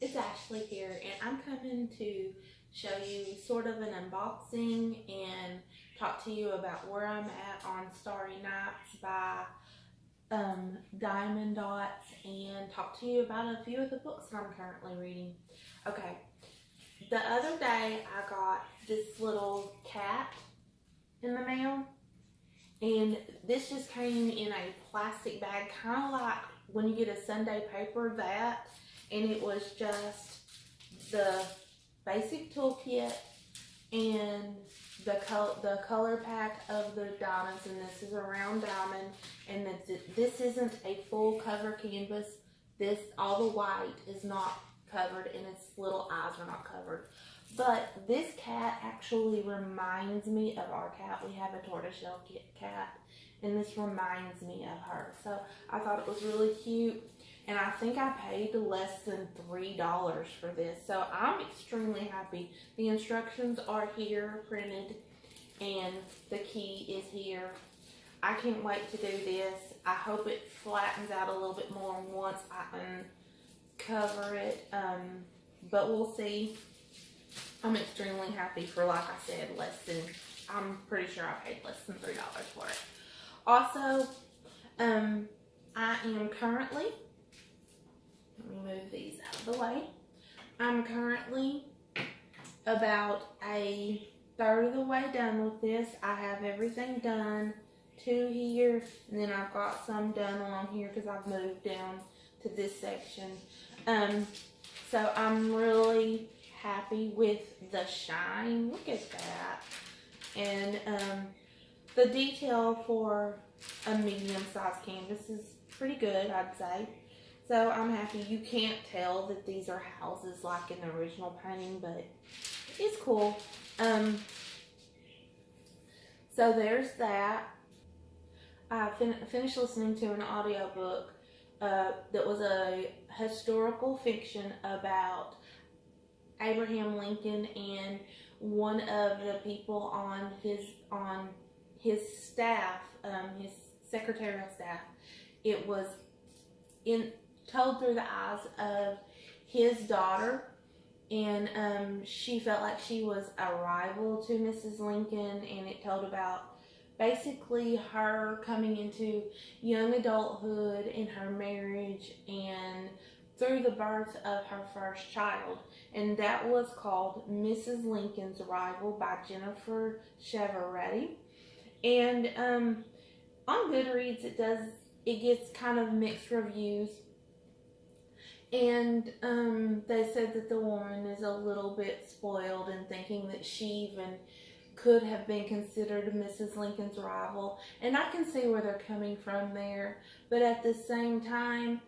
it's Ashley here, and I'm coming to show you sort of an unboxing and talk to you about where I'm at on Starry Nights by Diamond Dots, and talk to you about a few of the books that I'm currently reading. Okay, the other day I got this little cat in the mail, and this just came in a plastic bag, kind of like when you get a Sunday paper, that, and it was just the basic toolkit and the color pack of the diamonds, and this is a round diamond, and this isn't a full cover canvas. This, all the white is not covered, and its little eyes are not covered. But this cat actually reminds me of our cat. We have a tortoiseshell cat, and this reminds me of her. So I thought it was really cute, and I think I paid less than $3 for this. So I'm extremely happy. The instructions are here printed, and the key is here. I can't wait to do this. I hope it flattens out a little bit more once I uncover it, but we'll see. I'm extremely happy for, like I said, I'm pretty sure I paid less than $3 for it. Also, I am currently, let me move these out of the way. I'm currently about a third of the way done with this. I have everything done to here, and then I've got some done along here because I've moved down to this section. So I'm really happy with the shine. Look at that. And the detail for a medium-sized canvas is pretty good, I'd say. So I'm happy. You can't tell that these are houses like in the original painting, but it's cool. So there's that. I finished listening to an audiobook that was a historical fiction about Abraham Lincoln, and one of the people on his staff, his secretarial staff, it was told through the eyes of his daughter, and she felt like she was a rival to Mrs. Lincoln, and it told about basically her coming into young adulthood in her marriage and through the birth of her first child. And that was called Mrs. Lincoln's Rival by Jennifer Chiaverini. And on Goodreads it gets kind of mixed reviews. And they said that the woman is a little bit spoiled in thinking that she even could have been considered Mrs. Lincoln's rival. And I can see where they're coming from there. But at the same time,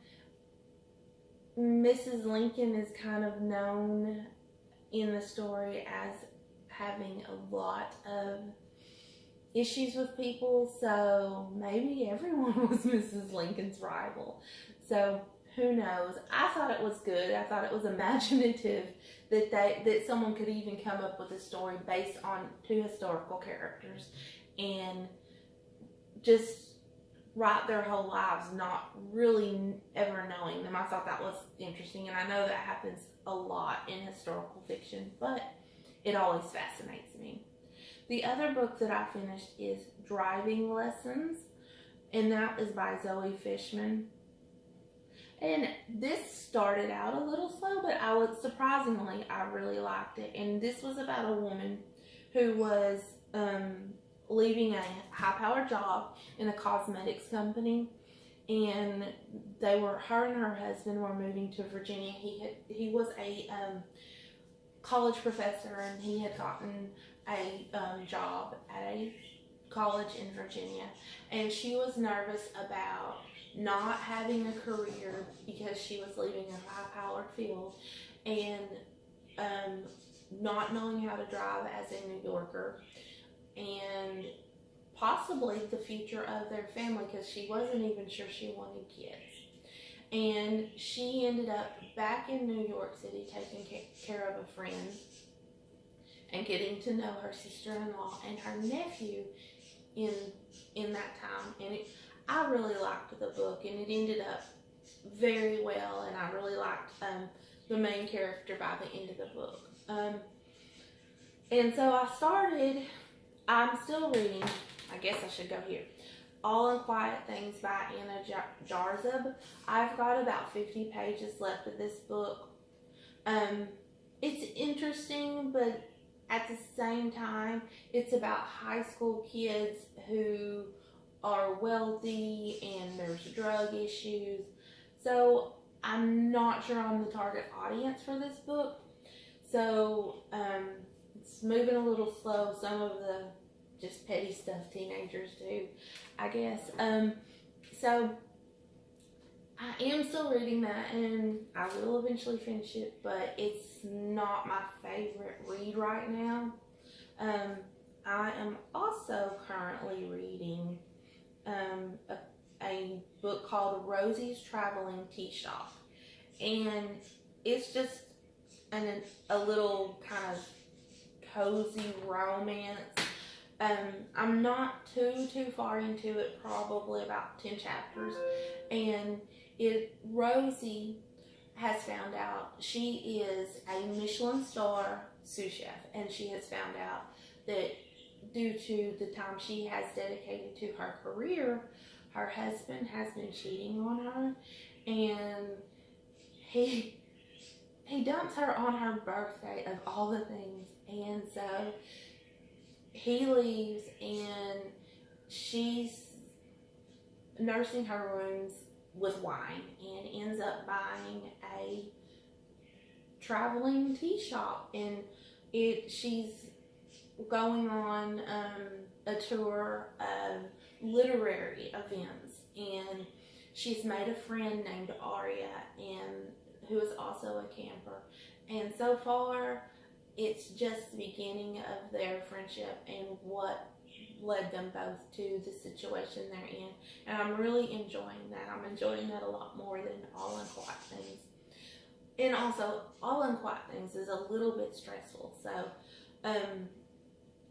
Mrs. Lincoln is kind of known in the story as having a lot of issues with people, so maybe everyone was Mrs. Lincoln's rival. So who knows? I thought it was good. I thought it was imaginative that someone could even come up with a story based on two historical characters and just write their whole lives not really ever knowing them. I thought that was interesting, and I know that happens a lot in historical fiction, but it always fascinates me. The other book that I finished is Driving Lessons, and that is by Zoe Fishman. And this started out a little slow, but surprisingly, I really liked it. And this was about a woman who was leaving a high-powered job in a cosmetics company, and her and her husband were moving to Virginia. He was a college professor, and he had gotten a job at a college in Virginia, and she was nervous about not having a career because she was leaving a high-powered field, and not knowing how to drive as a New Yorker, and possibly the future of their family, because she wasn't even sure she wanted kids. And she ended up back in New York City taking care of a friend and getting to know her sister-in-law and her nephew in that time. And I really liked the book, and it ended up very well, and I really liked the main character by the end of the book. And so I'm still reading, I guess I should go here, All Unquiet Things by Anna Jarzab. I've got about 50 pages left of this book. It's interesting, but at the same time, it's about high school kids who are wealthy and there's drug issues. So I'm not sure I'm the target audience for this book. So it's moving a little slow. Some of the just petty stuff teenagers do, I guess. So I am still reading that, and I will eventually finish it, but it's not my favorite read right now. I am also currently reading a book called Rosie's Traveling Tea Shop, and it's just a little kind of cozy romance. I'm not too far into it, probably about 10 chapters, and Rosie has found out she is a Michelin star sous chef, and she has found out that due to the time she has dedicated to her career, her husband has been cheating on her, and he dumps her on her birthday of all the things, and so he leaves, and she's nursing her wounds with wine and ends up buying a traveling tea shop, and she's going on a tour of literary events, and she's made a friend named Aria, and who is also a camper, and so far it's just the beginning of their friendship and what led them both to the situation they're in, and I'm really enjoying that. I'm enjoying that a lot more than All Unquiet Things. And also, All Unquiet Things is a little bit stressful, so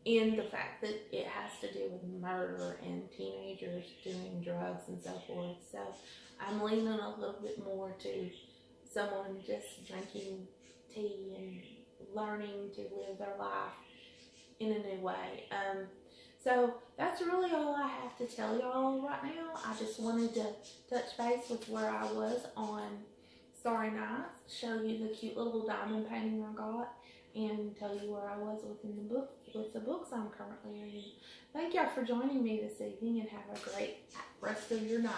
in the fact that it has to do with murder and teenagers doing drugs and so forth, so I'm leaning a little bit more to someone just drinking tea and learning to live their life in a new way. So that's really all I have to tell y'all right now. I just wanted to touch base with where I was on Starry Nights, show you the cute little diamond painting I got, and tell you where I was within the book, with the books I'm currently reading. Thank y'all for joining me this evening, and have a great rest of your night.